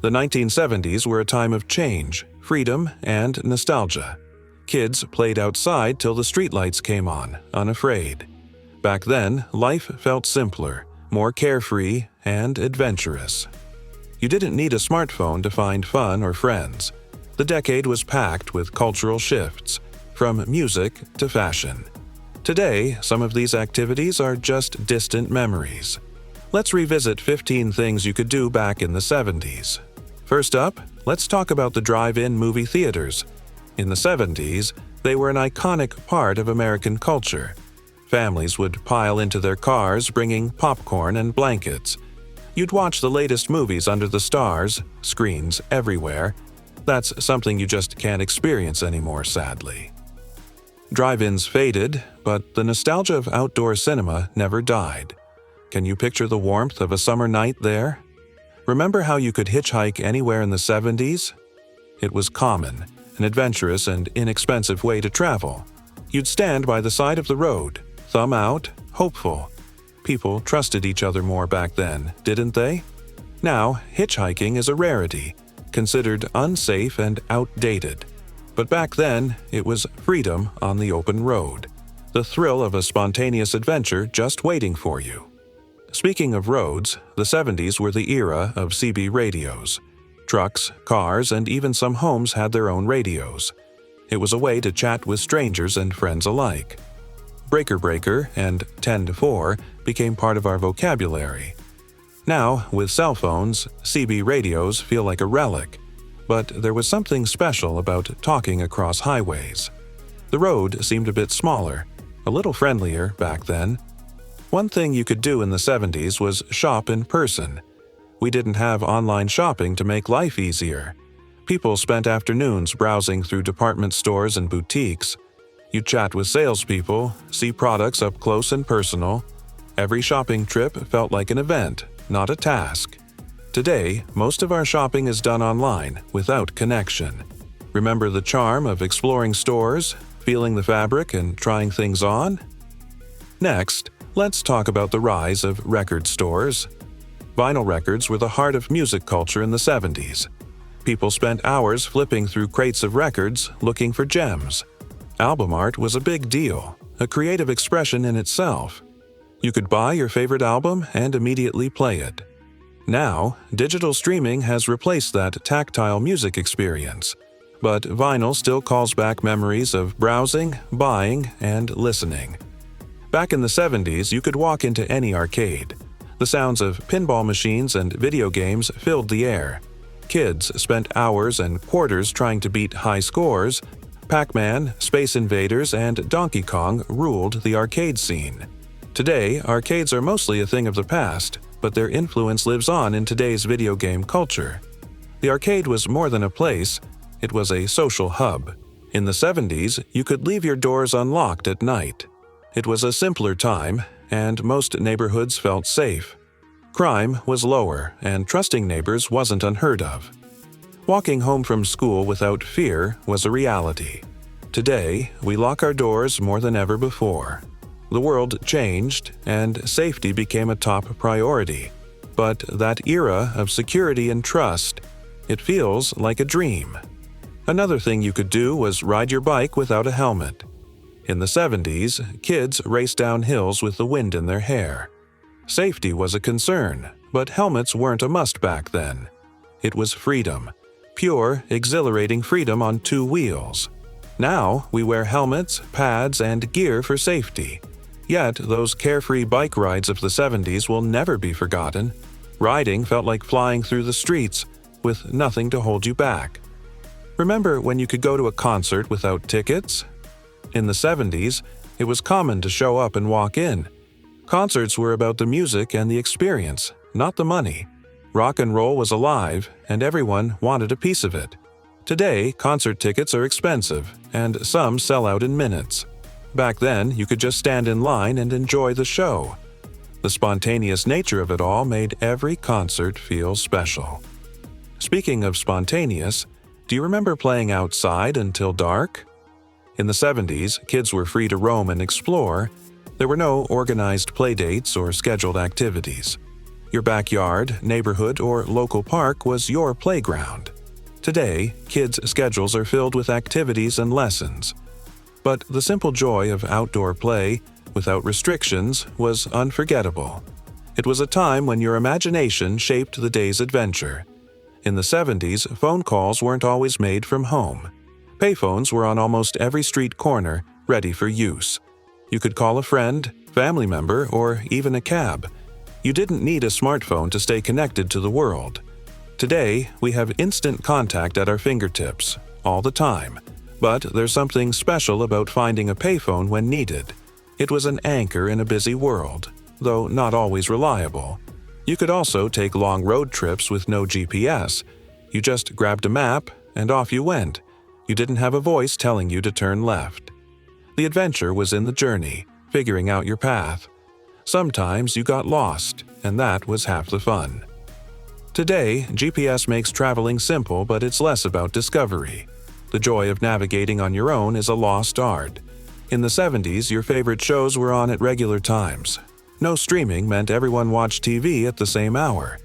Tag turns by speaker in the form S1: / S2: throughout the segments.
S1: The 1970s were a time of change, freedom, and nostalgia. Kids played outside till the streetlights came on, unafraid. Back then, life felt simpler, more carefree, and adventurous. You didn't need a smartphone to find fun or friends. The decade was packed with cultural shifts, from music to fashion. Today, some of these activities are just distant memories. Let's revisit 15 things you could do back in the 70s. First up, let's talk about the drive-in movie theaters. In the 70s, they were an iconic part of American culture. Families would pile into their cars bringing popcorn and blankets. You'd watch the latest movies under the stars, screens everywhere. That's something you just can't experience anymore, sadly. Drive-ins faded, but the nostalgia of outdoor cinema never died. Can you picture the warmth of a summer night there? Remember how you could hitchhike anywhere in the 70s? It was common, an adventurous and inexpensive way to travel. You'd stand by the side of the road, thumb out, hopeful. People trusted each other more back then, didn't they? Now, hitchhiking is a rarity, considered unsafe and outdated. But back then, it was freedom on the open road, the thrill of a spontaneous adventure just waiting for you. Speaking of roads, the 70s were the era of CB radios. Trucks, cars, and even some homes had their own radios. It was a way to chat with strangers and friends alike. Breaker Breaker and 10 to 4 became part of our vocabulary. Now, with cell phones, CB radios feel like a relic. But there was something special about talking across highways. The road seemed a bit smaller, a little friendlier back then. One thing you could do in the 70s was shop in person. We didn't have online shopping to make life easier. People spent afternoons browsing through department stores and boutiques. You'd chat with salespeople, see products up close and personal. Every shopping trip felt like an event, not a task. Today, most of our shopping is done online, without connection. Remember the charm of exploring stores, feeling the fabric, and trying things on? Next, let's talk about the rise of record stores. Vinyl records were the heart of music culture in the 70s. People spent hours flipping through crates of records, looking for gems. Album art was a big deal, a creative expression in itself. You could buy your favorite album and immediately play it. Now, digital streaming has replaced that tactile music experience, but vinyl still calls back memories of browsing, buying, and listening. Back in the 70s, you could walk into any arcade. The sounds of pinball machines and video games filled the air. Kids spent hours and quarters trying to beat high scores. Pac-Man, Space Invaders, and Donkey Kong ruled the arcade scene. Today, arcades are mostly a thing of the past, but their influence lives on in today's video game culture. The arcade was more than a place, it was a social hub. In the 70s, you could leave your doors unlocked at night. It was a simpler time, and most neighborhoods felt safe. Crime was lower, and trusting neighbors wasn't unheard of. Walking home from school without fear was a reality. Today, we lock our doors more than ever before. The world changed, and safety became a top priority. But that era of security and trust, it feels like a dream. Another thing you could do was ride your bike without a helmet. In the 70s, kids raced down hills with the wind in their hair. Safety was a concern, but helmets weren't a must back then. It was freedom. Pure, exhilarating freedom on two wheels. Now, we wear helmets, pads, and gear for safety. Yet, those carefree bike rides of the 70s will never be forgotten. Riding felt like flying through the streets, with nothing to hold you back. Remember when you could go to a concert without tickets? In the 70s, it was common to show up and walk in. Concerts were about the music and the experience, not the money. Rock and roll was alive, and everyone wanted a piece of it. Today, concert tickets are expensive, and some sell out in minutes. Back then, you could just stand in line and enjoy the show. The spontaneous nature of it all made every concert feel special. Speaking of spontaneous, do you remember playing outside until dark? In the 70s, kids were free to roam and explore. There were no organized playdates or scheduled activities. Your backyard, neighborhood, or local park was your playground. Today, kids' schedules are filled with activities and lessons. But the simple joy of outdoor play, without restrictions, was unforgettable. It was a time when your imagination shaped the day's adventure. In the 70s, phone calls weren't always made from home. Payphones were on almost every street corner, ready for use. You could call a friend, family member, or even a cab. You didn't need a smartphone to stay connected to the world. Today, we have instant contact at our fingertips, all the time. But there's something special about finding a payphone when needed. It was an anchor in a busy world, though not always reliable. You could also take long road trips with no GPS. You just grabbed a map, and off you went. You didn't have a voice telling you to turn left. The adventure was in the journey, figuring out your path. Sometimes you got lost, and that was half the fun. Today, GPS makes traveling simple, but it's less about discovery. The joy of navigating on your own is a lost art. In the 70s, your favorite shows were on at regular times. No streaming meant everyone watched TV at the same hour.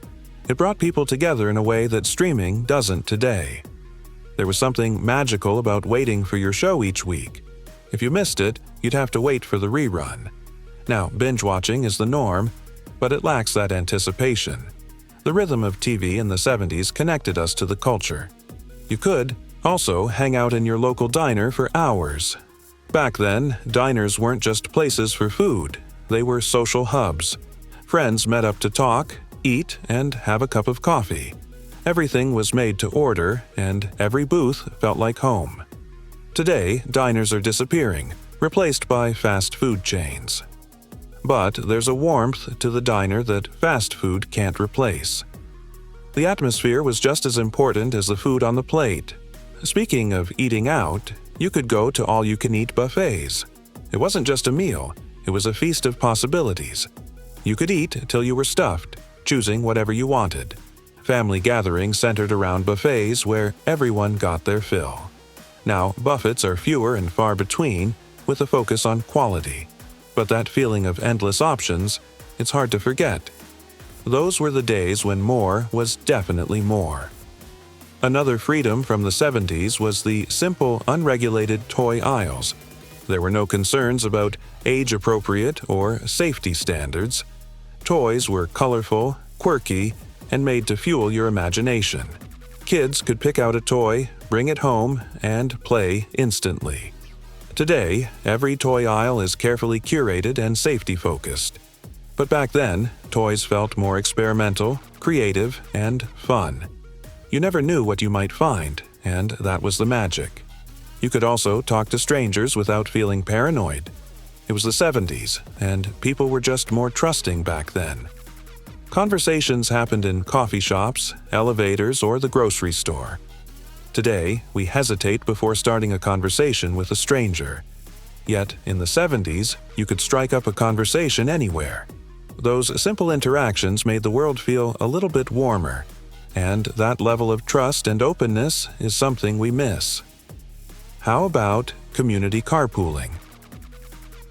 S1: It brought people together in a way that streaming doesn't today. There was something magical about waiting for your show each week. If you missed it, you'd have to wait for the rerun. Now, binge-watching is the norm, but it lacks that anticipation. The rhythm of TV in the 70s connected us to the culture. You could also hang out in your local diner for hours. Back then, diners weren't just places for food. They were social hubs. Friends met up to talk, eat, and have a cup of coffee. Everything was made to order, and every booth felt like home. Today, diners are disappearing, replaced by fast food chains. But there's a warmth to the diner that fast food can't replace. The atmosphere was just as important as the food on the plate. Speaking of eating out, you could go to all-you-can-eat buffets. It wasn't just a meal, it was a feast of possibilities. You could eat till you were stuffed, choosing whatever you wanted. Family gatherings centered around buffets where everyone got their fill. Now, buffets are fewer and far between, with a focus on quality. But that feeling of endless options, it's hard to forget. Those were the days when more was definitely more. Another freedom from the 70s was the simple, unregulated toy aisles. There were no concerns about age-appropriate or safety standards. Toys were colorful, quirky, and made to fuel your imagination. Kids could pick out a toy, bring it home, and play instantly. Today, every toy aisle is carefully curated and safety-focused. But back then, toys felt more experimental, creative, and fun. You never knew what you might find, and that was the magic. You could also talk to strangers without feeling paranoid. It was the 70s, and people were just more trusting back then. Conversations happened in coffee shops, elevators, or the grocery store. Today, we hesitate before starting a conversation with a stranger. Yet, in the 70s, you could strike up a conversation anywhere. Those simple interactions made the world feel a little bit warmer, and that level of trust and openness is something we miss. How about community carpooling?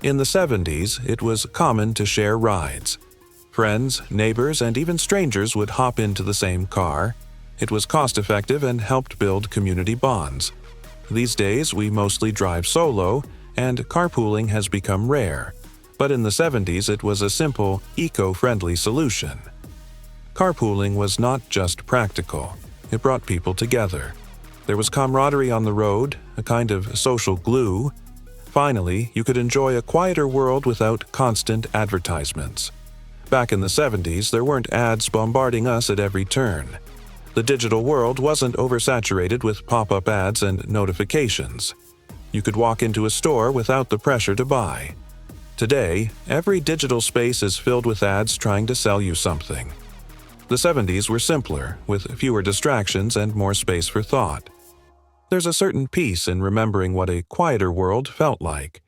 S1: In the 70s, it was common to share rides. Friends, neighbors, and even strangers would hop into the same car. It was cost-effective and helped build community bonds. These days, we mostly drive solo, and carpooling has become rare. But in the 70s, it was a simple, eco-friendly solution. Carpooling was not just practical. It brought people together. There was camaraderie on the road, a kind of social glue. Finally, you could enjoy a quieter world without constant advertisements. Back in the 70s, there weren't ads bombarding us at every turn. The digital world wasn't oversaturated with pop-up ads and notifications. You could walk into a store without the pressure to buy. Today, every digital space is filled with ads trying to sell you something. The 70s were simpler, with fewer distractions and more space for thought. There's a certain peace in remembering what a quieter world felt like.